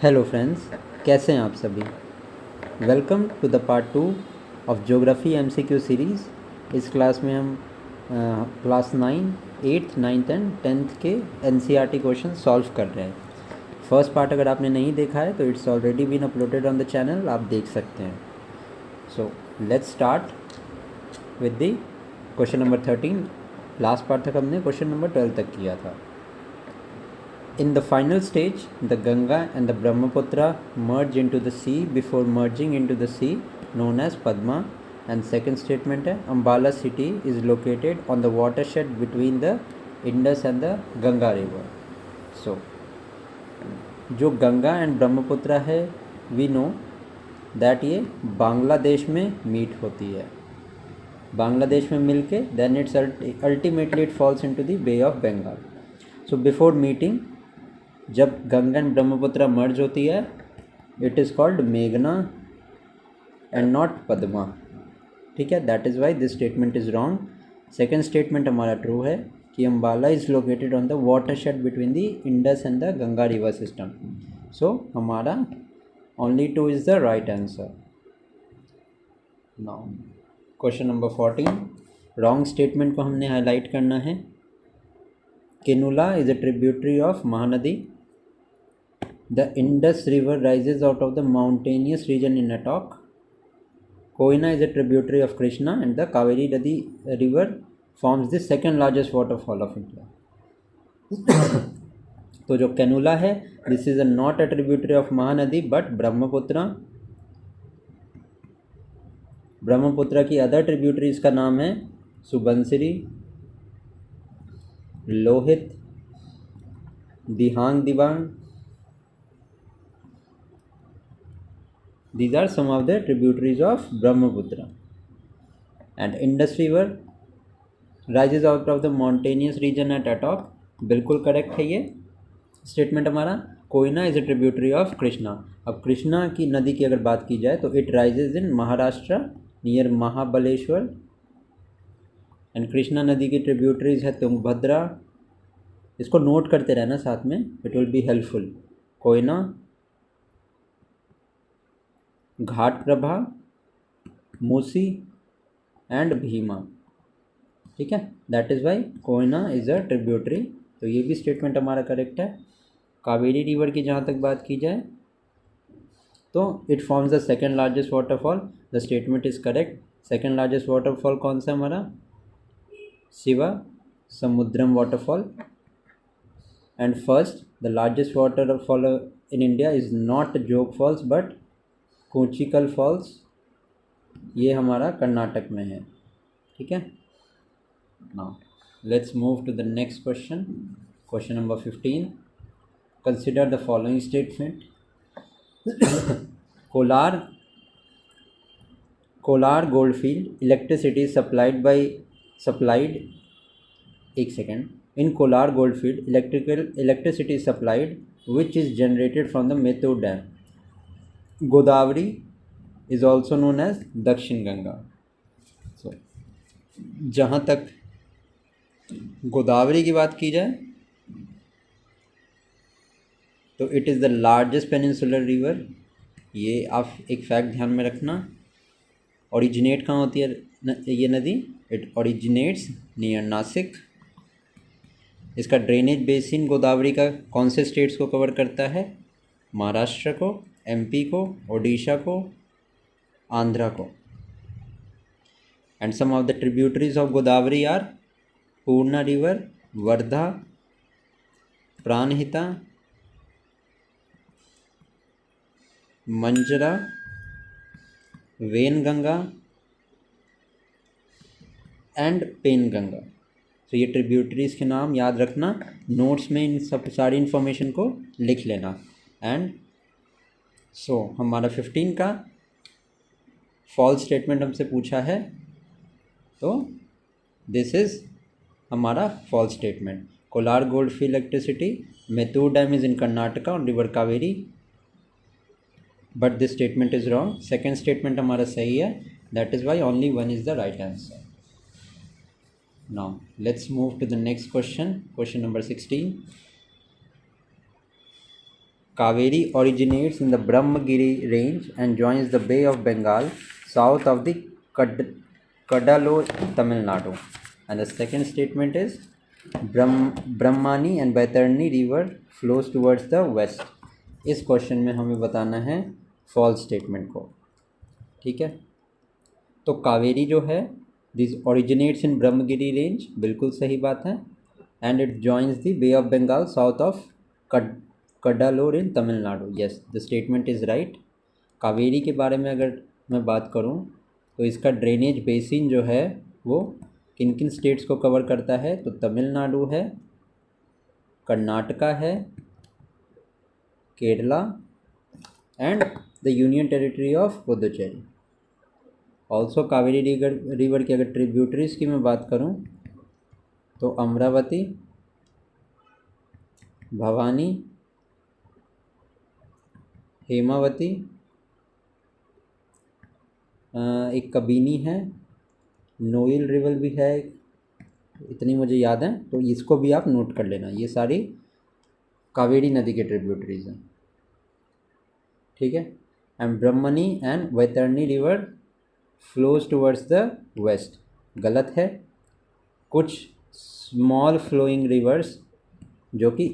Hello friends, कैसे हैं आप सभी। Welcome to the part 2 of geography MCQ series. इस क्लास में हम class 9, 8th, 9th and 10th के एनसीईआरटी क्वेश्चन सॉल्व कर रहे हैं। फर्स्ट पार्ट अगर आपने नहीं देखा है तो it's already been uploaded on the channel, आप देख सकते हैं। So let's start with the question number 13। Last part तक हमने क्वेश्चन नंबर 12 तक किया था। In the final stage, the Ganga and the Brahmaputra merge into the sea before merging into the sea known as Padma. And second statement है Ambala city is located on the watershed between the Indus and the Ganga river. So, जो Ganga and Brahmaputra है we know that ये बांग्लादेश में meet होती है। बांग्लादेश में मिलके then it's ultimately it falls into the bay of Bengal. So before meeting जब Ganga and Brahmaputra merge होती है इट इज़ कॉल्ड मेघना एंड नॉट पद्मा। ठीक है, that is why this statement is wrong. Second statement हमारा ट्रू है कि Ambala is located on the watershed between the Indus and the Ganga river system. So हमारा only 2 is the right answer. Now question number 14, wrong statement को हमने highlight करना है। Cannula is a tributary of Mahanadi. The Indus River rises out of the mountainous region in Attock. Koyna is a tributary of Krishna and the Kaveri Nadi river forms the second largest waterfall of India. तो जो cannula है this is not a tributary of Mahanadi but Brahmaputra. Brahmaputra की other tributaries का नाम है सुबनसिरी, लोहित, दिहांग Dibang. These are some of the tributaries of Brahmaputra. And Indus River rises out of the mountainous region at Attock. बिल्कुल correct है ये स्टेटमेंट हमारा। Koyna is a tributary of Krishna. अब कृष्णा की नदी की अगर बात की जाए तो it rises in Maharashtra near Mahabaleshwar. And Krishna नदी की ट्रिब्यूटरीज है तुंगभद्रा। इसको नोट करते रहना साथ में, it will be helpful. Koyna, Ghat Prabha, Musi and Bhima. ठीक है, that is Y Koyna is a tributary. तो ये भी स्टेटमेंट हमारा करेक्ट है। कावेरी रिवर की जहाँ तक बात की जाए तो it forms the second largest waterfall. The statement is correct. Second largest waterfall कौन सा हमारा? Shiva Samudram waterfall. And first the largest waterfall in India is not Jog falls but Kunchikal falls. ये हमारा कर्नाटक में है। ठीक है, now let's move to the next question. Question number 15, consider the following statement. Kolar goldfield electricity supplied एक second. In Kolar goldfield electricity supplied which is generated from the Mettur dam. Godavari is also known as Dakshin Ganga. सो जहाँ तक गोदावरी की बात की जाए तो it is the largest peninsular river. ये आप एक फैक्ट ध्यान में रखना। ओरिजिनेट कहाँ होती है ये नदी? It originates near Nashik. इसका ड्रेनेज बेसिन गोदावरी का कौन से स्टेट्स को कवर करता है? महाराष्ट्र को, एमपी को, ओडिशा को, आंध्रा को। And some of the tributaries of Godavari are Purna river, Wardha, Pranhita, Manjra, Wainganga and Penganga. तो ये ट्रिब्यूटरीज के नाम याद रखना, नोट्स में इन सब सारी इन्फॉर्मेशन को लिख लेना। एंड सो हमारा 15 का फॉल्स स्टेटमेंट हमसे पूछा है तो दिस इज़ हमारा false statement. Kolar goldfield electricity, Mettur dam is in Karnataka on river Kaveri, but this statement is wrong. Second statement हमारा सही है, that is why only 1 is the right answer. Now let's move to the next question, question number 16। Kaveri originates in the Brahmagiri range and joins the Bay of Bengal south of the Cuddalore, Tamil Nadu. And the second statement is Brahmani and Baitarani river flows towards the west. इस question में हमें बताना है false statement को, ठीक है। तो कावेरी जो है this originates in Brahmagiri range, बिल्कुल सही बात है। And it joins the bay of Bengal south of Cuddalore in Tamil Nadu. Yes, the statement is right. Kaveri के बारे में अगर मैं बात करूं तो इसका ड्रेनेज बेसिन जो है वो किन किन स्टेट्स को कवर करता है, तो तमिलनाडु है, कर्नाटका है, Kerala and the union territory of Puducherry. Also Kaveri river की अगर ट्रिब्यूटरीज की मैं बात करूं तो अमरावती, भवानी, हेमावती, एक कबीनी है, नोइल रिवर भी है, इतनी मुझे याद है, तो इसको भी आप नोट कर लेना। ये सारी कावेरी नदी के ट्रिब्यूटरीज हैं, ठीक है। And Brahmani and Vaitarani river flows towards the west, गलत है। कुछ स्मॉल फ्लोइंग रिवर्स जो कि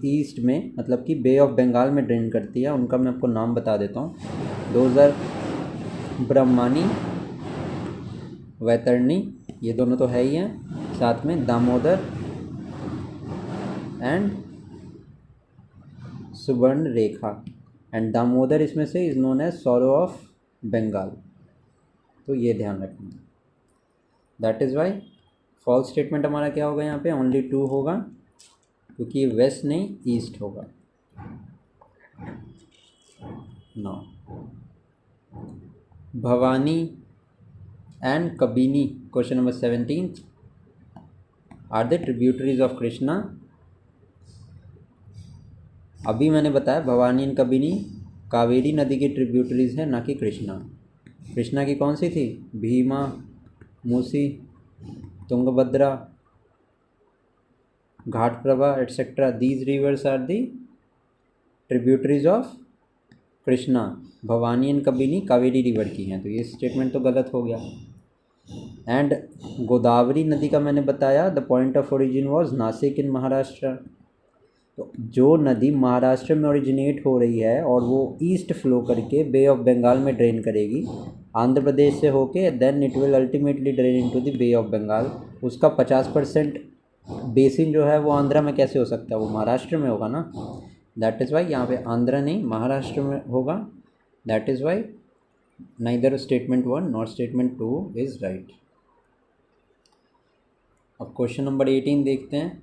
ईस्ट में मतलब कि बे ऑफ बंगाल में ड्रेन करती है, उनका मैं आपको नाम बता देता हूँ। दोज आर ब्रह्मणी, वैतरणी, ये दोनों तो है ही हैं, साथ में दामोदर एंड सुवर्ण रेखा। एंड दामोदर इसमें से is known as sorrow of Bengal, तो ये ध्यान रखना। That is why false statement हमारा क्या होगा यहाँ पे, ओनली 2 होगा, क्योंकि ये वेस्ट नहीं ईस्ट होगा। No, Bhavani and Kabini, question number 17, are the tributaries of Krishna. अभी मैंने बताया भवानी एंड कबिनी कावेरी नदी की ट्रिब्यूटरीज हैं, ना कि कृष्णा। कृष्णा की कौन सी थी, Bhima, Musi, Tungabhadra, Ghataprabha etcetera. These rivers are the tributaries of Krishna. Bhavani and Kabini Kaveri river की हैं, तो ये स्टेटमेंट तो गलत हो गया। एंड गोदावरी नदी का मैंने बताया the point of origin was Nashik in Maharashtra. तो जो नदी महाराष्ट्र में ओरिजिनेट हो रही है और वो ईस्ट फ्लो करके बे ऑफ बंगाल में ड्रेन करेगी आंध्र प्रदेश से होके, then it will ultimately drain into the bay of Bengal. उसका 50% बेसिन जो है वो आंध्रा में कैसे हो सकता है, वो महाराष्ट्र में होगा ना। दैट इज़ वाई यहाँ पे आंध्रा नहीं महाराष्ट्र में होगा। That is Y neither statement 1 not statement 2 is right. अब क्वेश्चन नंबर 18 देखते हैं।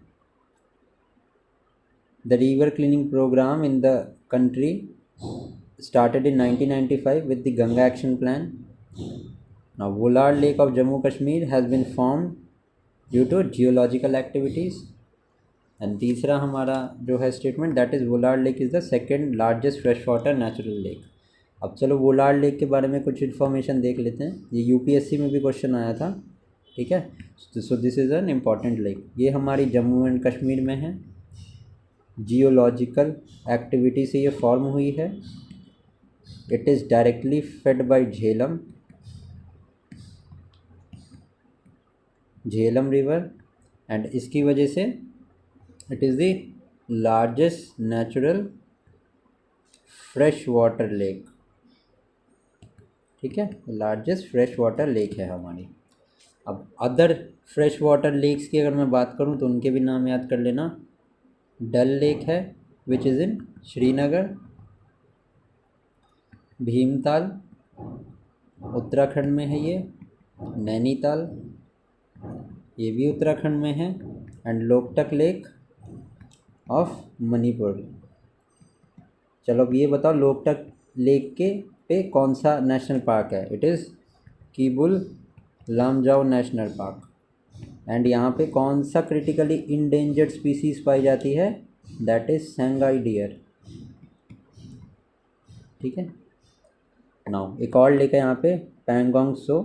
The river cleaning program in the country started in 1995 with the Ganga Action Plan. Now, Wular Lake of Jammu Kashmir has been formed due to geological activities. And तीसरा हमारा जो है statement, that is Wular lake is the second largest fresh water natural lake. अब चलो Wular lake के बारे में कुछ इन्फॉर्मेशन देख लेते हैं। ये यूपीएससी में भी क्वेश्चन आया था, ठीक है। So this is an important lake. ये हमारी जम्मू एंड कश्मीर में है, जियोलॉजिकल एक्टिविटी से ये फॉर्म हुई है। It is directly fed by Jhelum river and इसकी वजह से it is the largest natural fresh water lake, ठीक है, लार्जेस्ट फ्रेश वाटर लेक है हमारी। अब अदर फ्रेश वाटर लेक्स की अगर मैं बात करूं तो उनके भी नाम याद कर लेना। डल लेक है which is in Srinagar, Bhimtal Uttarakhand में है ये, नैनीताल ये भी उत्तराखंड में है, and Loktak lake of Manipur. चलो अब ये बताओ लोकटक लेक के पे कौन सा नेशनल पार्क है, it is Keibul Lamjao national park. And यहाँ पे कौन सा क्रिटिकली इंडेंजर्ड स्पीसीज पाई जाती है, दैट इज़ सेंगाई डियर, ठीक है। नाउ एक और लेक है यहाँ पे पैंगोंग सो,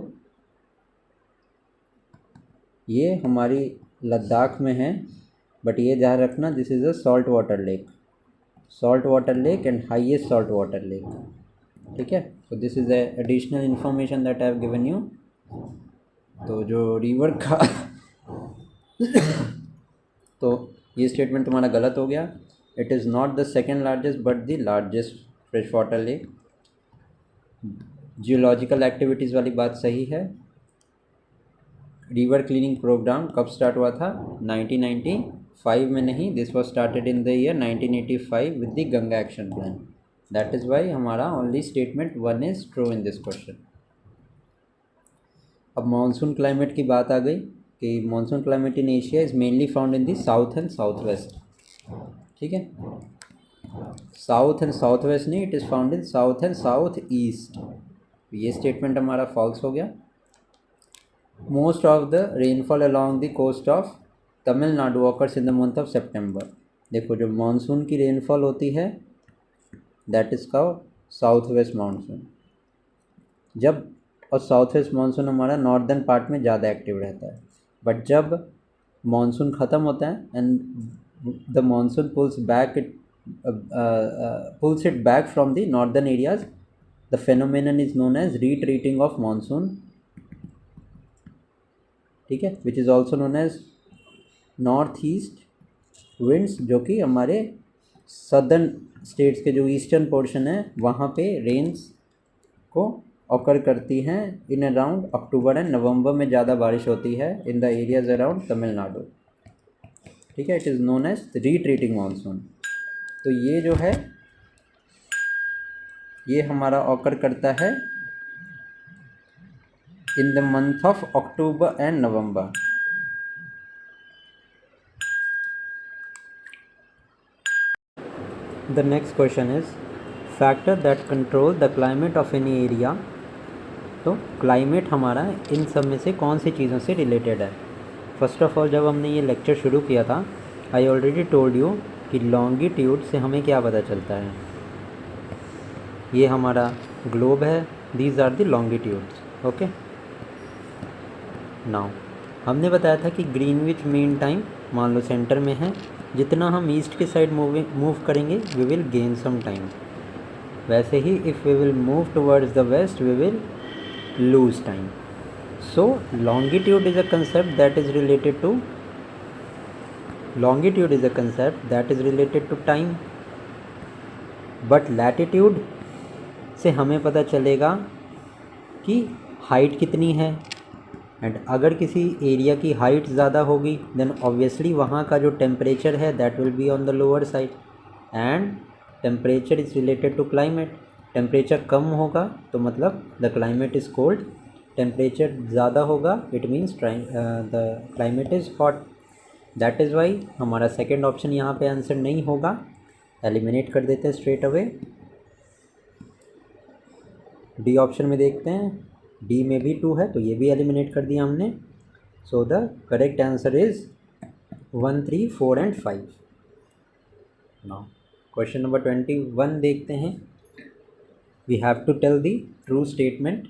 ये हमारी लद्दाख में है, बट ये ध्यान रखना this is a salt water lake. salt water lake and highest salt water lake. ठीक है, so this is a additional information that I have given you. तो जो रिवर का तो ये स्टेटमेंट तुम्हारा गलत हो गया. It is not the second largest but the largest fresh water lake. Geological activities वाली बात सही है. रिवर क्लीनिंग प्रोग्राम कब स्टार्ट हुआ था? 1995 में नहीं, this was started in the year 1985 with the Ganga action plan. That is why हमारा only statement 1 is true in this question. अब मानसून क्लाइमेट की बात आ गई कि monsoon climate in Asia is mainly found in the south and south west. ठीक है, south and south west नहीं, it is found in south and south east. ये स्टेटमेंट हमारा फॉल्स हो गया. Most of the rainfall along the coast of Tamil Nadu occurs in the month of September. देखो, जो monsoon की रेनफॉल होती है that is called south west monsoon. जब और साउथ वेस्ट मानसून हमारा नॉर्दर्न पार्ट में ज़्यादा एक्टिव रहता है. बट जब मानसून ख़त्म होता है and the monsoon pulls it back from the northern areas, the phenomenon is known as retreating of monsoon. ठीक है, which is also known as north east winds, जो कि हमारे सदर्न स्टेट्स के जो ईस्टर्न पोर्शन है वहाँ पे रेन्स को ऑकर करती हैं in around October and November में ज़्यादा बारिश होती है in the areas around Tamil Nadu. ठीक है, it is known as retreating monsoon. तो ये जो है ये हमारा ऑकर करता है in the month of October and November. The next question is factor that control the climate of any area. तो क्लाइमेट हमारा इन सब में से कौन सी चीज़ों से रिलेटेड है? फर्स्ट ऑफ ऑल, जब हमने ये लेक्चर शुरू किया था, आई ऑलरेडी टोल्ड यू कि लॉन्गिट्यूड से हमें क्या पता चलता है. ये हमारा ग्लोब है, these are the longitudes. Okay, now हमने बताया था कि ग्रीनविच मीन टाइम मान लो सेंटर में है, जितना हम ईस्ट के साइड मूव करेंगे we will gain some time. वैसे ही if we will move towards the west we will lose time. So longitude is a concept that is related to time, but latitude से हमें पता चलेगा कि height कितनी है. एंड अगर किसी एरिया की हाइट ज़्यादा होगी देन ऑब्वियसली वहाँ का जो टेम्परेचर है that will be on the lower side. And temperature is related to climate. Temperature कम होगा तो मतलब the climate is cold. Temperature ज़्यादा होगा it means the climate is hot. That is why हमारा सेकेंड ऑप्शन यहाँ पे आंसर नहीं होगा. एलिमिनेट कर देते हैं स्ट्रेट अवे. डी ऑप्शन में देखते हैं, डी में भी 2 है तो ये भी एलिमिनेट कर दिया हमने. So the correct answer is 1, 3, 4 and 5. Now question number 21 देखते हैं. We have to tell the true statement.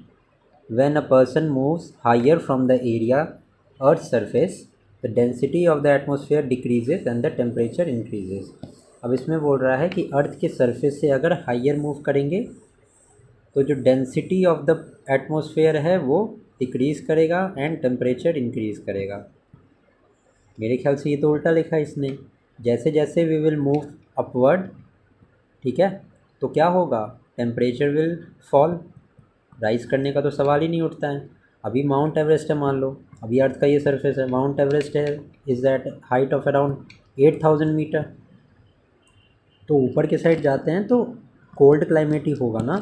When a person moves higher from the area Earth's surface, the density of the atmosphere decreases and the temperature increases. अब इसमें बोल रहा है कि अर्थ के surface से अगर हाइयर मूव करेंगे तो जो डेंसिटी ऑफ द एटमॉस्फेयर है वो डिक्रीज़ करेगा एंड टेम्परेचर इंक्रीज़ करेगा. मेरे ख्याल से ये तो उल्टा लिखा है इसने. जैसे जैसे वी विल मूव अपवर्ड, ठीक है, तो क्या होगा? Temperature will fall. राइज़ करने का तो सवाल ही नहीं उठता है. अभी माउंट एवरेस्ट है मान लो, अभी अर्थ का ये सरफेस है, माउंट एवरेस्ट है is at height of around 8000 metre. तो ऊपर के साइड जाते हैं तो कोल्ड क्लाइमेट ही होगा ना,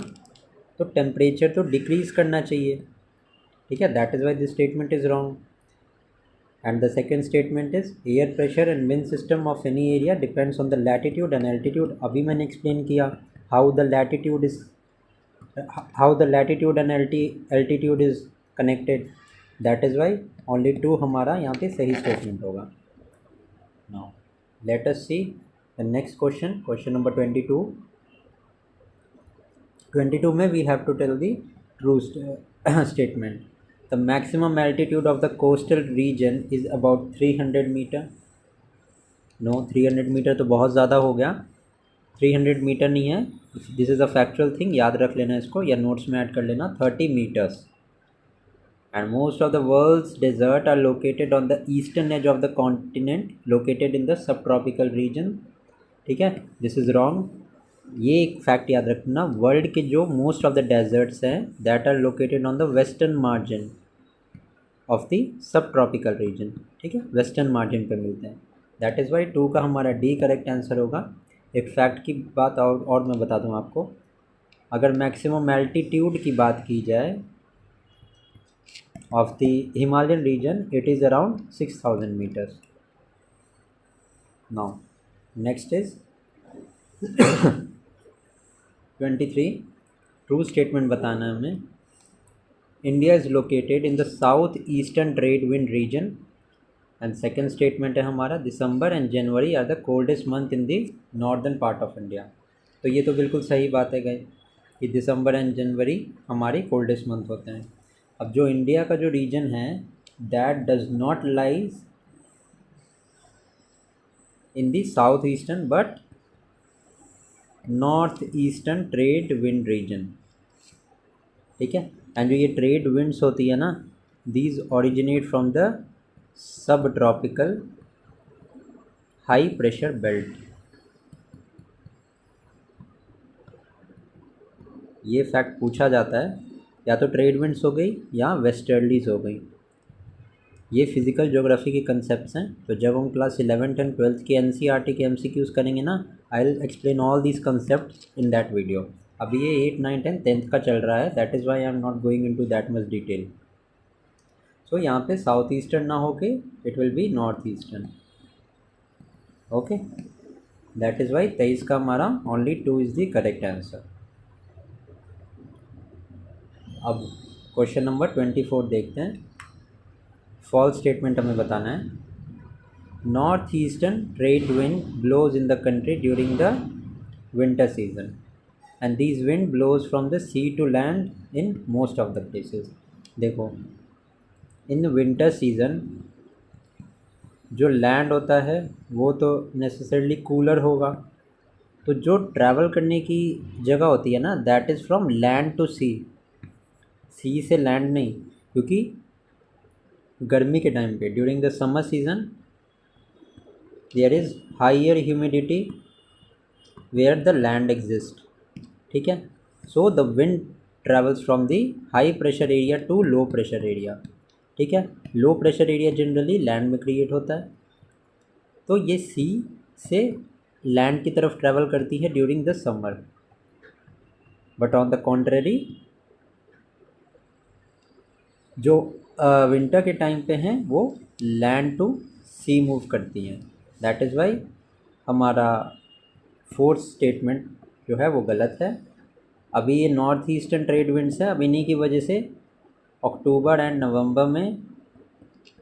तो टेम्परेचर तो डिक्रीज़ करना चाहिए. ठीक है, that is why this statement is wrong. And the second statement is air pressure and wind system of any area depends on the latitude and altitude. अभी मैंने एक्सप्लेन किया how the latitude and altitude is connected. That is why only 2 हमारा यहाँ पे सही statement होगा. Now let us see the next question. Question number 22. 22 में we have to tell the true statement. The maximum altitude of the coastal region is about 300 meter. No, 300 meter तो बहुत ज़्यादा हो गया. 300 मीटर नहीं है, this is a factual thing, याद रख लेना इसको या नोट्स में ऐड कर लेना, 30 metres. And most of the world's desert are located on the eastern edge of the continent located in the sub tropical region. ठीक है, दिस इज़ रॉन्ग। ये एक फैक्ट याद रखना, वर्ल्ड के जो मोस्ट ऑफ द डेजर्ट्स हैं that are located on the western margin of the sub tropical region. ठीक है, वेस्टर्न मार्जिन पे मिलते हैं। दैट इज़ वाई 2 का हमारा डी करेक्ट आंसर होगा। एक फैक्ट की बात और मैं बता दूं आपको, अगर मैक्सिमम एल्टीट्यूड की बात की जाए of the Himalayan region, it is around 6000 metres. Now next is 23, true statement बताना है हमें। India is located in the south eastern trade wind region. And second statement है हमारा, December and January are the coldest month in the northern part of India. तो ये तो बिल्कुल सही बात है गाइस कि दिसंबर एंड जनवरी हमारे कोल्डेस्ट मंथ होते हैं। अब जो इंडिया का जो रीजन है that does not lies in the south eastern but north eastern trade wind region. ठीक है, एंड जो ये ट्रेड विंड्स होती है ना, these originate from the sub tropical high pressure belt. ये फैक्ट पूछा जाता है, या तो ट्रेड विंड्स हो गई या वेस्टर्लीज हो गई। ये फिजिकल ज्योग्राफी के कंसेप्ट्स हैं, तो जब हम क्लास 11th एंड 12th के एनसीईआरटी के एमसीक्यूज़ करेंगे ना, I will explain all these concepts in that video. अभी ये 8, 9, 10, 10th का चल रहा है, that is why I am not going into that much detail. So यहाँ पे साउथ ईस्टर्न ना होके it will be north eastern. Okay, that is why 23 का हमारा only 2 is the correct answer. अब क्वेश्चन नंबर 24 देखते हैं। फॉल्स स्टेटमेंट हमें बताना है। North eastern trade wind blows in the country during the winter season and these wind blows from the C to land in most of the places. देखो, in winter season जो land होता है वो तो necessarily cooler होगा, तो जो travel करने की जगह होती है ना that is from land to sea, sea से लैंड नहीं। क्योंकि गर्मी के टाइम पे during the summer season there is higher humidity where the land exist. ठीक है, so the wind travels from the high pressure area to low pressure area. ठीक है, low pressure area generally land में create होता है, तो ये सी से लैंड की तरफ ट्रैवल करती है during the summer. But on the contrary जो विंटर के टाइम पे हैं वो लैंड टू सी मूव करती हैं। दैट इज़ वाई हमारा फोर्थ स्टेटमेंट जो है वो गलत है। अभी ये नॉर्थ ईस्टर्न ट्रेड विंड्स है, अब इन्हीं की वजह से अक्टूबर एंड नवंबर में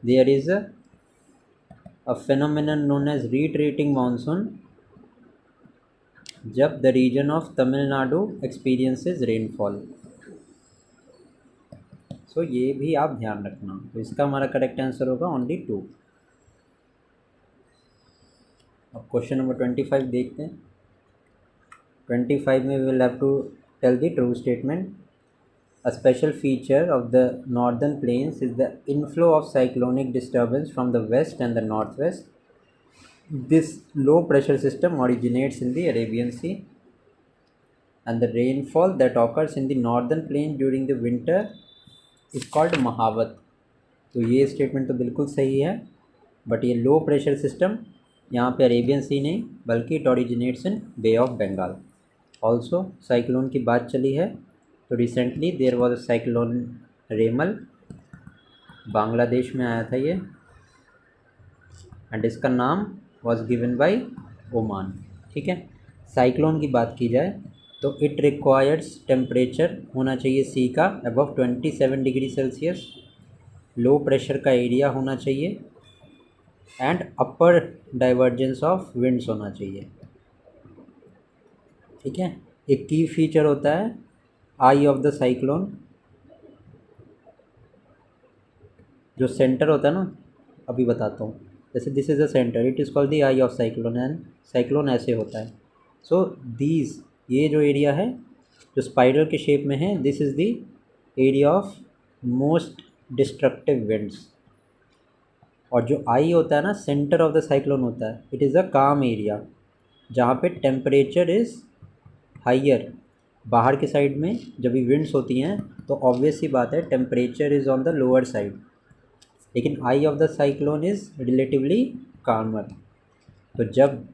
there is a phenomenon known as retreating monsoon, जब the region of Tamil Nadu experiences rainfall. So ये भी आप ध्यान रखना, तो इसका हमारा करेक्ट आंसर होगा ओनली 2। अब क्वेश्चन नंबर 25 देखते हैं। 25 में we will have to tell the true statement. A special feature of the northern plains is the inflow of cyclonic disturbance from the west and the northwest. This low pressure system originates in the Arabian Sea, and the rainfall that occurs in the northern plain during the winter is called महावत। तो ये statement तो बिल्कुल सही है, but ये low pressure system यहाँ पे अरेबियन सी नहीं बल्कि it originates in bay of Bengal. Also cyclone की बात चली है, तो recently there was a cyclone Remal, Bangladesh में आया था ये, एंड इसका नाम वाज गिवन बाय ओमान। ठीक है, साइक्लोन की बात की जाए तो इट रिक्वायर्स टेम्परेचर होना चाहिए सी का above 27 degree Celsius, low pressure का एरिया होना चाहिए, and upper divergence of winds होना चाहिए। ठीक है, एक की फीचर होता है आई ऑफ द साइक्लोन, जो सेंटर होता है ना, अभी बताता हूँ। जैसे this is the centre, it is called the I of cyclone, and cyclone ऐसे होता है। सो दीज, ये जो एरिया है जो स्पाइरल के शेप में है, this is the area of most destructive winds. और जो आई होता है ना, सेंटर ऑफ द साइक्लोन होता है, इट इज़ अ काम एरिया जहाँ पे टेम्परेचर इज़ हाइयर। बाहर के साइड में जब भी विंड्स होती हैं तो ऑब्वियस सी बात है temperature is on the lower side, लेकिन eye of the cyclone is relatively calmer. तो जब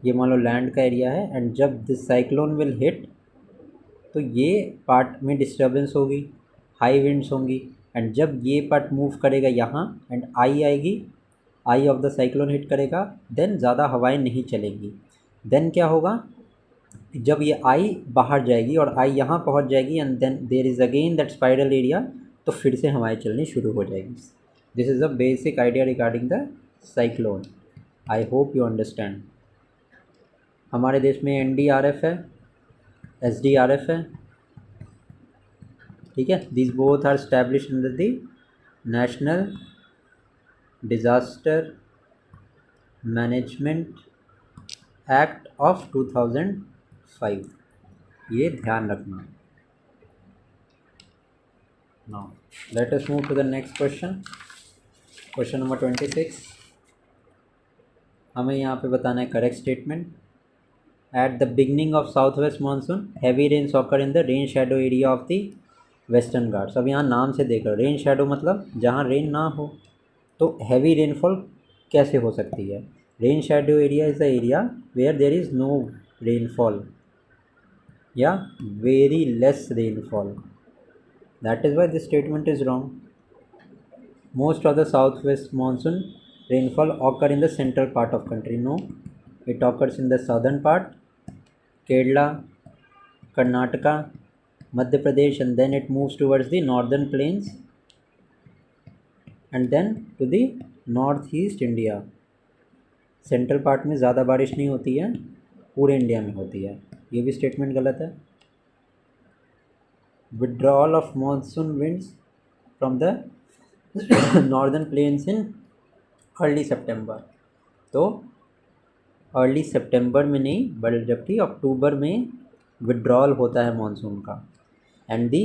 ये मान लो लैंड का एरिया है एंड जब दिस साइक्लोन विल हिट तो ये पार्ट में डिस्टर्बेंस होगी, हाई विंड्स होंगी, एंड जब ये पार्ट मूव करेगा यहाँ एंड आई आएगी, आई ऑफ द साइक्लोन हिट करेगा, देन ज़्यादा हवाएं नहीं चलेंगी। देन क्या होगा, जब ये आई बाहर जाएगी और आई यहाँ पहुँच जाएगी and then there is again that spiral area, तो फिर से हवाएं चलनी शुरू हो जाएगी। This is a basic idea regarding the cyclone. I hope you understand. हमारे देश में NDRF है, SDRF है, ठीक है। This both are establish under the national disaster management act of 2005, ये ध्यान रखना। Now let us move to the next question, question number 26। हमें यहाँ पे बताना है correct statement. At the beginning of south west monsoon heavy rains occur in the rain shadow area of the western Ghats. अब यहाँ नाम से देख लो, रेन शेडो मतलब जहाँ रेन ना हो, तो हैवी रेनफॉल कैसे हो सकती है। Rain shadow area is the area where there is no rainfall या very less rainfall. That is why this statement is wrong. Most of the southwest monsoon rainfall occur in the central part of country. No, it occurs in the southern part, Kerala, Karnataka, Madhya Pradesh, and then it moves towards the northern plains and then to the northeast India. Central part में ज़्यादा बारिश नहीं होती है, पूरे India में होती है। ये भी स्टेटमेंट गलत है। Withdrawal of monsoon winds from the northern plains in early September, तो अर्ली सितंबर में नहीं बल्कि जबकि अक्टूबर में विड्रॉल होता है मानसून का। एंड दी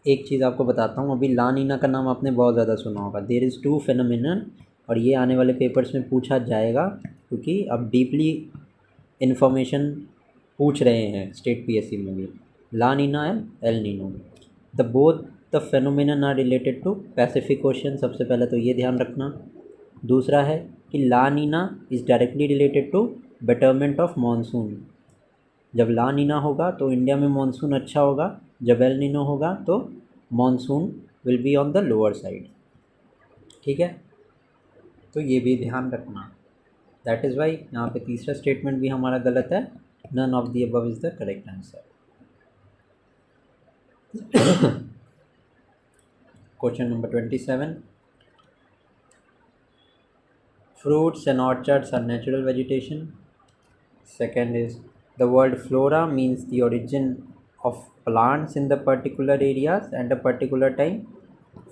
एक चीज़ आपको बताता हूँ, अभी ला नीना का नाम आपने बहुत ज़्यादा सुना होगा। देयर इज़ टू फेनोमेनन, और ये आने वाले पेपर्स में पूछा जाएगा क्योंकि अब डीपली इन्फॉर्मेशन पूछ रहे हैं स्टेट PSC में भी। La Nina and El Nino, the both the phenomenon are related to Pacific Ocean. सबसे पहले तो ये ध्यान रखना। दूसरा है कि La Nina is directly related to betterment of monsoon. जब ला नीना होगा तो इंडिया में मानसून अच्छा होगा, जब एल नीनो होगा तो monsoon will be on the lower side, ठीक है। तो ये भी ध्यान रखना। दैट इज़ वाई यहाँ पे तीसरा स्टेटमेंट भी हमारा गलत है। None of the above is the correct answer. Question number 27. Fruits and orchards are natural vegetation. Second is the word flora means the origin of plants in the particular areas and a particular time.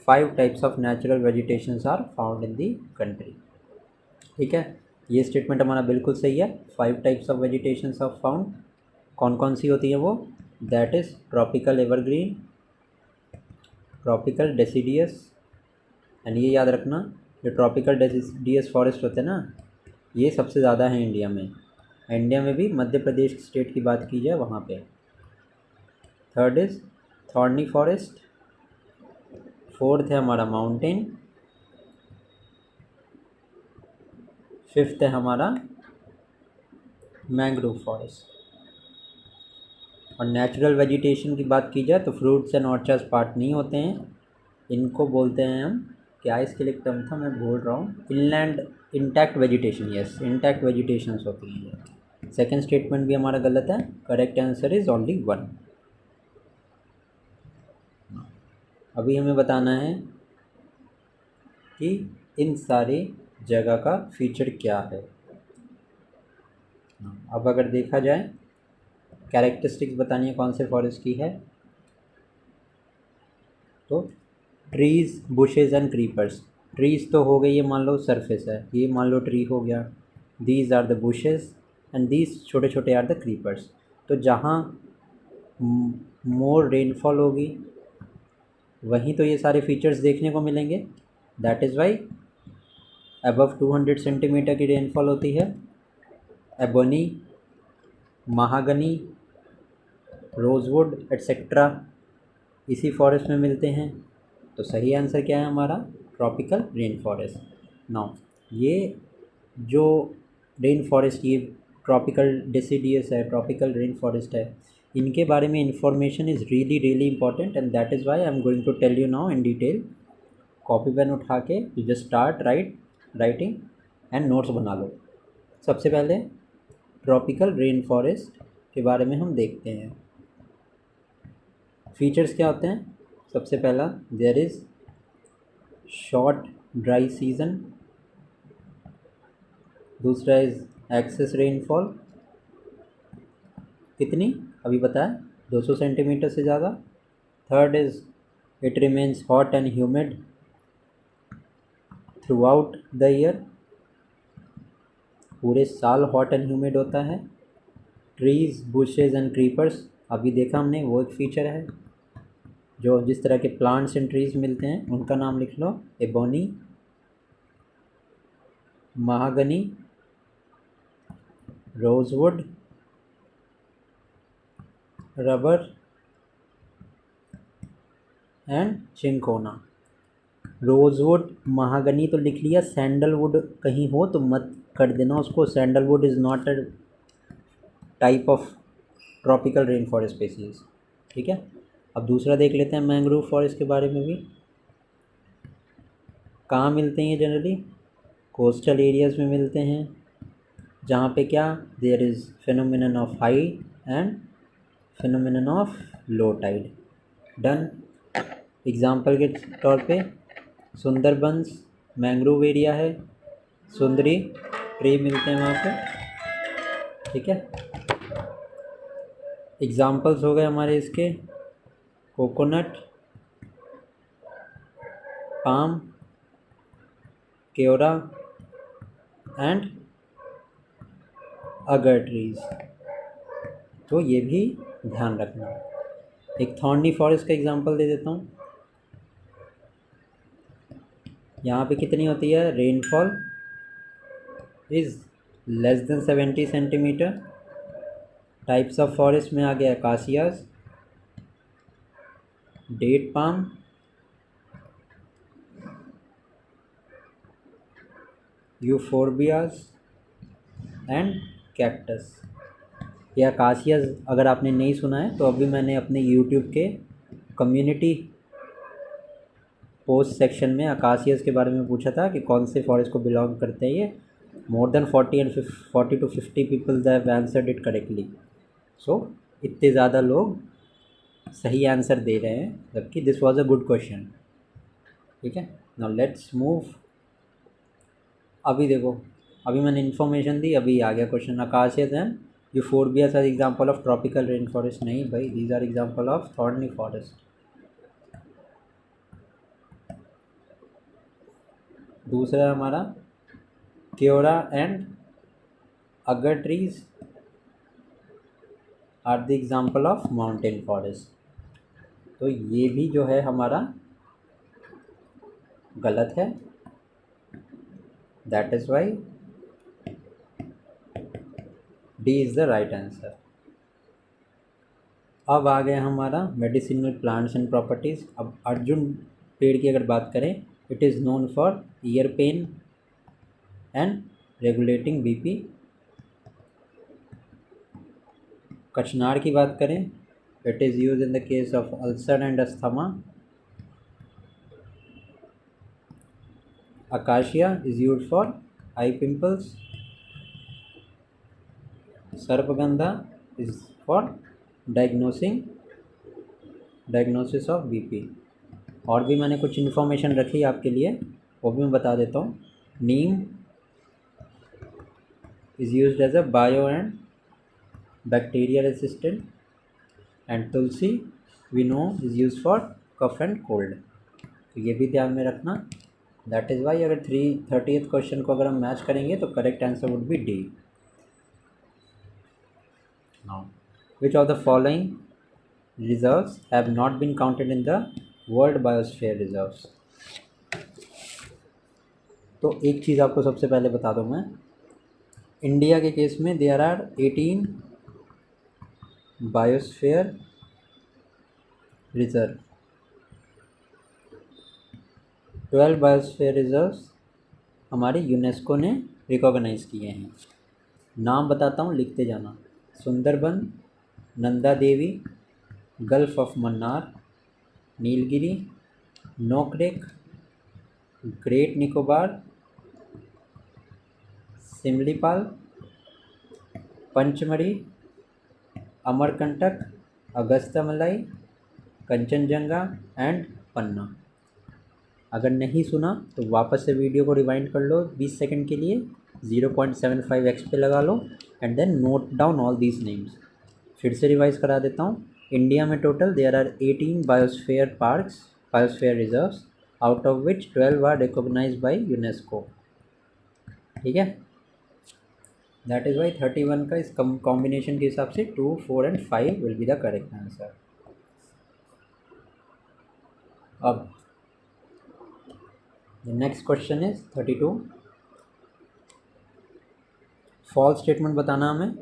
5 types of natural vegetations are found in the country. ठीक है, ये statement हमारा बिल्कुल सही है। 5 types of vegetations are found। कौन कौन सी होती है वो? That is tropical evergreen, tropical deciduous, and ये याद रखना जो ट्रॉपिकल डेसिडियस फॉरेस्ट होते हैं ना, ये सबसे ज़्यादा है इंडिया में। इंडिया में भी मध्य प्रदेश स्टेट की बात की जाए वहाँ पे। Third is thorny forest. Fourth है हमारा माउंटेन। फिफ्थ है हमारा मैंग्रोव फॉरेस्ट। और नेचुरल वेजिटेशन की बात की जाए तो फ्रूट्स एंड ऑर्चर्ड्स पार्ट नहीं होते हैं, इनको बोलते हैं हम, क्या इसके लिए टर्म था मैं भूल रहा हूँ, inland intact vegetation. Yes, intact vegetations होती हैं ये। सेकेंड स्टेटमेंट भी हमारा गलत है। Correct answer is only 1। अभी हमें बताना है कि इन सारे जगह का फीचर क्या है। अब अगर देखा जाए कैरेक्टरिस्टिक्स बतानी है कौन से फॉरेस्ट की है, तो trees, bushes and creepers. Trees तो हो गई, ये मान लो सरफेस है, ये मान लो ट्री हो गया। These are the bushes and these छोटे छोटे आर द क्रीपर्स। तो जहाँ मोर रेनफॉल होगी वहीं तो ये सारे फीचर्स देखने को मिलेंगे। That is Y above 200 centimetre की रेनफॉल होती है। एबोनी, महागनी, रोजवुड एट्सेट्रा इसी फॉरेस्ट में मिलते हैं। तो सही आंसर क्या है हमारा? Tropical rain forest. नाउ ये जो रेन फॉरेस्ट, ये ट्रॉपिकल डेसिडियस है, ट्रॉपिकल रेन फॉरेस्ट है, इनके बारे में information is really really important and that is why I am going to tell you now in detail. Copy pen उठा के you just start writing and notes बना लो। सबसे पहले ट्रॉपिकल रेन फॉरेस्ट के बारे में हम देखते हैं। फीचर्स क्या होते हैं? सबसे पहला, there is short dry season. दूसरा इज़ एक्सेस रेनफॉल, कितनी अभी बताया, 200 सेंटीमीटर से ज़्यादा। Third is it remains hot and humid throughout the year, पूरे साल हॉट एंड ह्यूमिड होता है। ट्रीज़, बुशेज़ एंड क्रीपर्स, अभी देखा हमने, वो एक फ़ीचर है। जो जिस तरह के प्लांट्स एंड ट्रीज़ मिलते हैं उनका नाम लिख लो। Ebony, mahogany, rosewood, rubber and cinchona. Rosewood, mahogany तो लिख लिया, सैंडलवुड कहीं हो तो मत कर देना उसको। Sandalwood is not a type of tropical rain forest species, ठीक है। अब दूसरा देख लेते हैं मैंग्रोव फॉरेस्ट के बारे में भी। कहाँ मिलते हैं ये? जनरली कोस्टल एरियाज़ में मिलते हैं, जहाँ पे क्या, there is phenomenon of high and phenomenon of low tide. Done. Example के तौर पे सुंदरबंस मैंग्रोव एरिया है, सुंदरी ट्री मिलते हैं वहाँ पे, ठीक है। एग्जाम्पल्स हो गए हमारे इसके, कोकोनट, पाम, केवड़ा एंड अगर ट्रीज़। तो ये भी ध्यान रखना। एक थॉर्नी फॉरेस्ट का एग्जांपल दे देता हूँ। यहाँ पे कितनी होती है rainfall? Is less than 70 centimetre. Types of forest में आ गया अकासियाज, डेट पाम, यूफोर्बियाज एंड कैक्टस। ये अकासियाज अगर आपने नहीं सुना है तो अभी मैंने अपने यूट्यूब के कम्युनिटी पोस्ट सेक्शन में अकासियाज के बारे में पूछा था कि कौन से फॉरेस्ट को बिलोंग करते हैं ये। More than 40 to 50 peoples have answered it correctly. So इतने ज़्यादा लोग सही आंसर दे रहे हैं, जबकि this was a good question, ठीक है। Now let's move. अभी देखो, अभी मैंने इन्फॉर्मेशन दी, अभी आ गया question. Acacias and euphorbias are example of tropical rain forest. नहीं भाई, these are example of thorny forest. दूसरा हमारा kewda and agar trees are the example of mountain forest. तो ये भी जो है हमारा गलत है। That is Y D is the right answer. अब आ गया हमारा मेडिसिनल प्लांट्स एंड प्रॉपर्टीज़। अब अर्जुन पेड़ की अगर बात करें, it is known for ear pain and regulating BP. कचनार की बात करें, it is use in the case of ulcer and asthma. Acacia is use for eye pimples. Sarpagandha is for diagnosis of BP. और भी मैंने कुछ इन्फॉर्मेशन रखी आपके लिए, वो भी मैं बता देता हूँ। Neem is used as a bio and bacteria resistant and tulsi we know is use for cough and cold. तो ये भी ध्यान में रखना। दैट इज़ वाई अगर 30th क्वेश्चन को अगर हम मैच करेंगे तो correct answer would be D. Now which of the following reserves have not been counted in the world biosphere reserves. तो एक चीज़ आपको सबसे पहले बता दूँ मैं, इंडिया के केस में there are 18 biosphere reserve, 12 biosphere reserves हमारे यूनेस्को ने रिकॉग्नाइज़ किए हैं। नाम बताता हूँ, लिखते जाना। Sundarban, Nanda Devi, Gulf of Mannar, Nilgiri, Nokrek, Great Nicobar, Similipal, Pachmarhi, Amarkantak, Agasthyamalai, Kanchenjunga and Panna. अगर नहीं सुना तो वापस से वीडियो को रिवाइंड कर लो 20 सेकंड के लिए, 0.75x पे लगा लो and then note down all these names. फिर से रिवाइज करा देता हूँ। इंडिया में total there are 18 biosphere parks, biosphere reserves, out of which 12 are recognised by UNESCO. ठीक है, दैट इज़ वाई 31 का इस कॉम्बिनेशन के हिसाब से 2, 4 and 5 will be the correct answer. अब the next question is 32। False statement बताना हमें।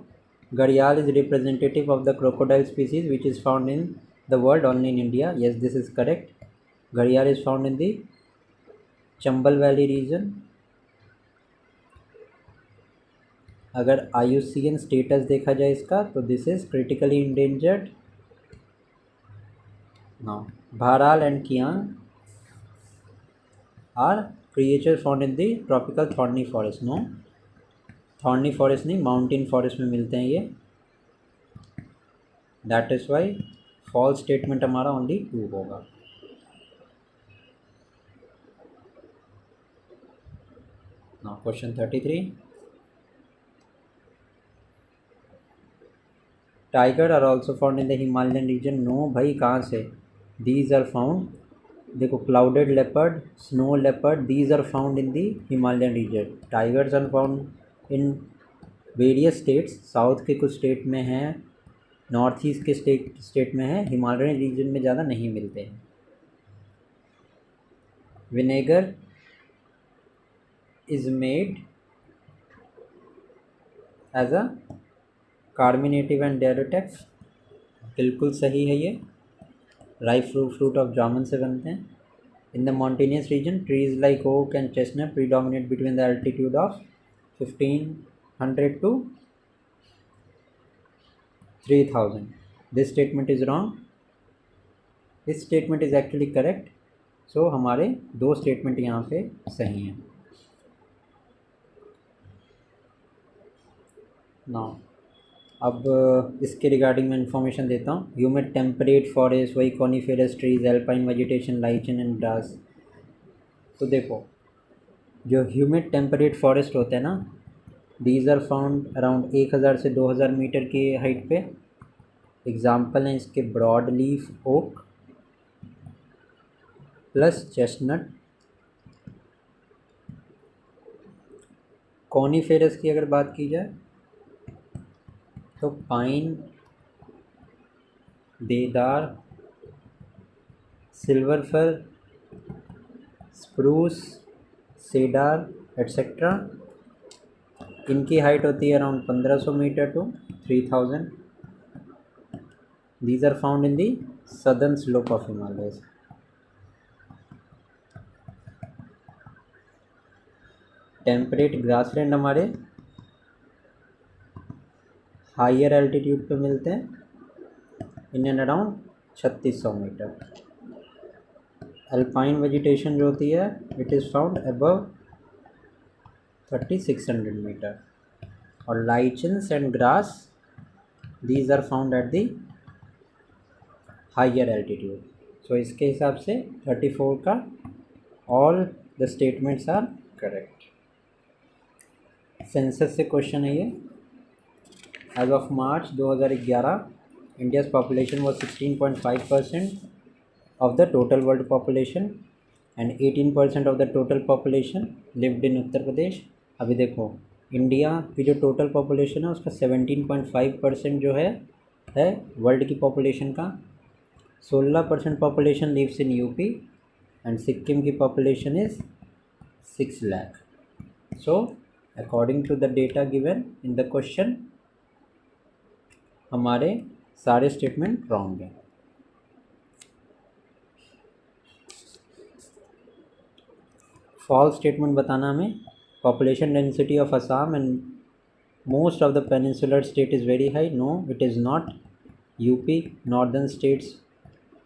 घड़ियाल is representative of the crocodile species which is found in the world only in India. Yes, this is correct. घड़ियाल is found in the Chambal valley region. अगर IUCN status देखा जाए इसका तो this is critically endangered. Now bharal and kiang are creature found in the tropical thorny forest. No, thorny forest नहीं, mountain forest में मिलते हैं ये। That is why false statement हमारा ओनली 2 होगा। Now question 33। Tiger are also found in the Himalayan region. No भाई, कहाँ से? दीज आर फाउंड, देखो, clouded leopard, snow leopard, these are found in the Himalayan region. Tigers are found in various states, south के कुछ state में हैं, north east के state में है, हिमालयन रीजन में ज़्यादा नहीं मिलते हैं। Vinegar is made as a carminative and diuretic. बिल्कुल सही है ये। राइप फ्रूट ऑफ जामुन से बनते हैं। In the mountainous region trees like oak and chestnut predominate between the altitude of 1500 to 3000। This statement is wrong, this statement is actually correct. So हमारे 2 statement यहाँ पे सही हैं। नाउ अब इसके रिगार्डिंग मैं इन्फॉर्मेशन देता हूँ। ह्यूमिड टेम्परेट फॉरेस्ट, वही coniferous trees, alpine vegetation, lichen and grass. तो देखो, जो ह्यूमिड टेम्परेट फॉरेस्ट होते हैं ना, दीज आर फाउंड अराउंड 1000 से 2000 मीटर की हाइट पे। एग्जाम्पल हैं इसके broad leaf oak plus chestnut. Coniferous की अगर बात की जाए तो pine, deodar, silver fir, spruce, cedar etcetera. इनकी हाइट होती है around 1500 metre to 3000। These are found in the southern slope of Himalayas. Temperate grassland हमारे हाइयर एल्टीट्यूड पे मिलते हैं, in and around 3600 metre. Alpine vegetation जो होती है it is found above 3600 metre. और lichens and grass these are found at the higher altitude. So इसके हिसाब से 34 का all the statements are correct. Census से क्वेश्चन है ये। As of March 2011 India's population was 16.5% of the total world population and 18% of the total population lived in Uttar Pradesh. अभी देखो, India की जो टोटल पॉपुलेशन है उसका 17.5% जो है वर्ल्ड की पॉपुलेशन का। 16% population lives in UP and Sikkim की population is 6 lakh. So according to the data given in the question हमारे सारे स्टेटमेंट रॉन्ग हैं। फॉल्स स्टेटमेंट बताना हमें। Population density of Assam and most of the peninsular state is very high. No it is not. UP northern states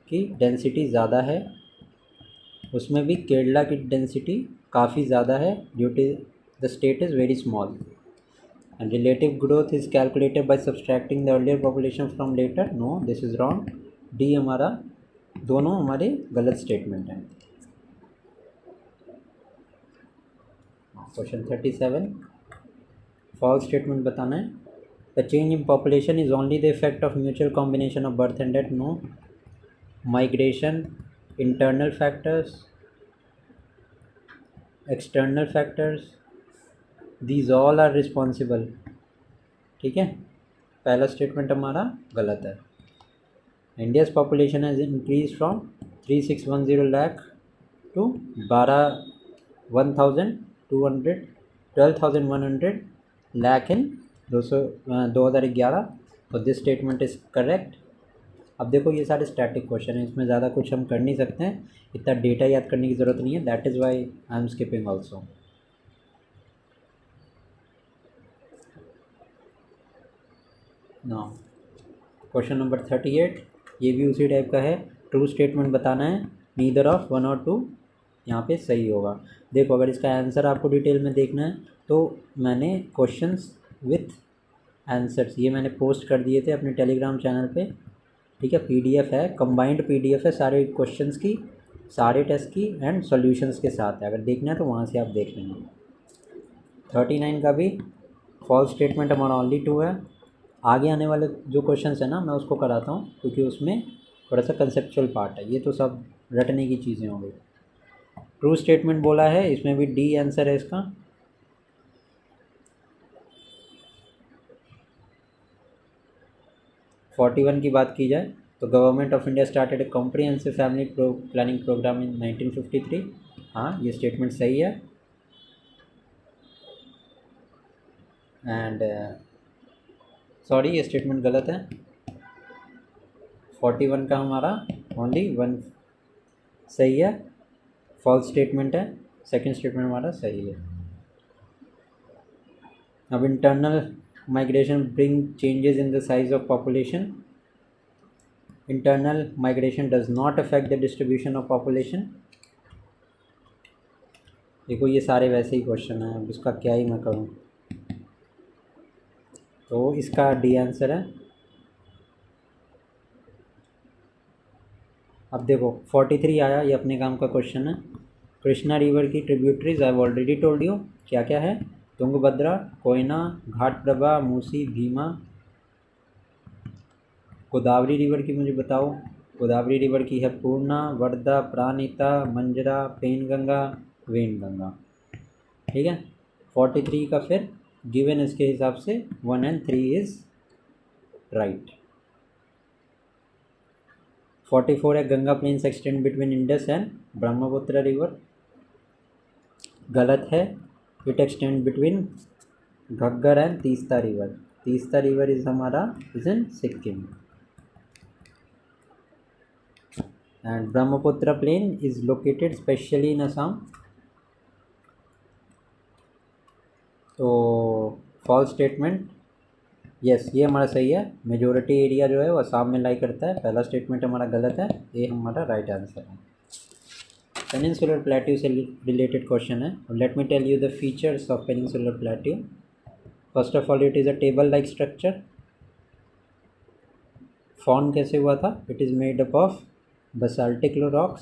की density ज़्यादा है, उसमें भी केरला की डेंसिटी काफ़ी ज़्यादा है due to the state is very small. And relative growth is calculated by subtracting the earlier population from later. No this is wrong. D हमारा, दोनों हमारे गलत स्टेटमेंट हैं। क्वेश्चन 37 फॉल्स स्टेटमेंट बताना है। The change in population is only the effect of mutual combination of birth and death. No. Migration, internal factors, external factors, these all are responsible. ठीक है, पहला स्टेटमेंट हमारा गलत है। India's population has increase from 3610 lakh to 12,100 lakh in 2011। तो this statement is correct. अब देखो ये सारे स्टैटिक क्वेश्चन है, इसमें ज़्यादा कुछ हम कर नहीं सकते हैं, इतना डेटा याद करने की ज़रूरत नहीं है। That is why I am skipping also. Now question number 38, ये भी उसी टाइप का है। ट्रू स्टेटमेंट बताना है। नीदर ऑफ 1 और 2 यहाँ पे सही होगा। देखो अगर इसका आंसर आपको डिटेल में देखना है तो मैंने क्वेश्चंस विथ आंसर्स ये मैंने पोस्ट कर दिए थे अपने टेलीग्राम चैनल पे। ठीक है, पीडीएफ है, कंबाइंड पीडीएफ है सारे क्वेश्चंस की, सारे टेस्ट की एंड सॉल्यूशंस के साथ है। अगर देखना है तो वहाँ से आप देख लेंगे। 39 का भी फॉल्स स्टेटमेंट हमारा ओनली 2 है। आगे आने वाले जो क्वेश्चंस है ना मैं उसको कराता हूँ क्योंकि उसमें थोड़ा सा कंसेप्चुअल पार्ट है, ये तो सब रटने की चीज़ें हो गई। ट्रू स्टेटमेंट बोला है, इसमें भी डी आंसर है इसका। फोर्टी वन की बात की जाए तो government of India started a comprehensive family planning programme in 1953। हाँ ये स्टेटमेंट सही है। एंड सॉरी ये स्टेटमेंट गलत है। 41 का हमारा ओनली 1 सही है, फॉल्स स्टेटमेंट है। सेकंड स्टेटमेंट हमारा सही है। अब internal migration bring changes in the size of population. Internal migration does not affect the distribution of population. देखो ये सारे वैसे ही क्वेश्चन हैं, अब इसका क्या ही मैं करूँ, तो इसका डी आंसर है। अब देखो 43 आया, ये अपने काम का क्वेश्चन है। कृष्णा रिवर की tributaries I already told you क्या क्या है। तुंगभद्रा, कोयना, घाटप्रभा, मूसी, भीमा। गोदावरी रिवर की मुझे बताओ। गोदावरी रिवर की है पूर्णा, वर्धा, प्राणहिता, मंजरा, पेनगंगा, वेनगंगा। ठीक है, 43 का फिर गिवन इसके हिसाब से 1 and 3 इज़ राइट। 44 है Ganga plains extend between Indus and Brahmaputra river. गलत है, it extend between Ghaggar and Teesta river. Teesta river is हमारा is in Sikkim and Brahmaputra plain is located specially in Assam. तो फॉल्स स्टेटमेंट यस ये हमारा सही है। मेजोरिटी एरिया जो है वो असम में लाई करता है। पहला स्टेटमेंट हमारा गलत है, ये हमारा राइट आंसर है। पेनिनसुलर प्लेट्यू से रिलेटेड क्वेश्चन है। Let me tell you the features of peninsular plateau. First of all it is a table like structure. Form कैसे हुआ था? इट इज़ मेड अप ऑफ basaltic rocks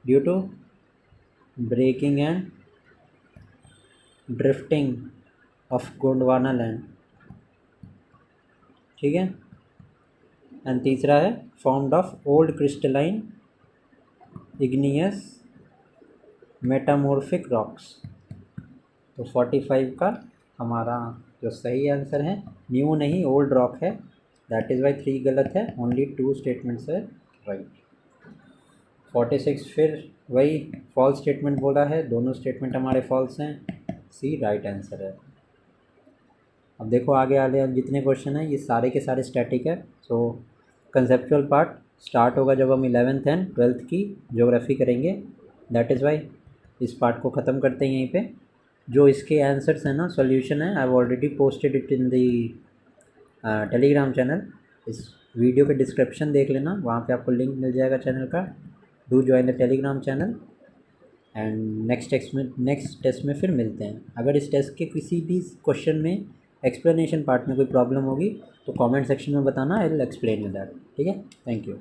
due to breaking and drifting of Gondwana land। ठीक है, एंड तीसरा है formed of old crystalline igneous metamorphic rocks. तो 45 का हमारा जो सही आंसर है न्यू नहीं ओल्ड रॉक है, दैट इज़ वाई 3 गलत है, ओनली 2 स्टेटमेंट्स है राइट। 46 फिर वही फॉल्स स्टेटमेंट बोला है, दोनों स्टेटमेंट हमारे फॉल्स हैं, सी राइट आंसर है। अब देखो आगे वाले जितने क्वेश्चन हैं ये सारे के सारे स्टैटिक है। सो कंसेप्चुअल पार्ट स्टार्ट होगा जब हम 11th एंड 12th की ज्योग्राफी करेंगे, दैट इज़ वाई इस पार्ट को ख़त्म करते हैं यहीं पे। जो इसके आंसर्स हैं ना, सॉल्यूशन है, I have already posted it in the Telegram channel. इस वीडियो के डिस्क्रिप्शन देख लेना, वहाँ पे आपको लिंक मिल जाएगा चैनल का। Do join the telegram channel and next test में फिर मिलते हैं। अगर इस टेस्ट के किसी भी क्वेश्चन में एक्सप्लेनेशन पार्ट में कोई प्रॉब्लम होगी तो कमेंट सेक्शन में बताना, I will explain you that. ठीक है, थैंक यू।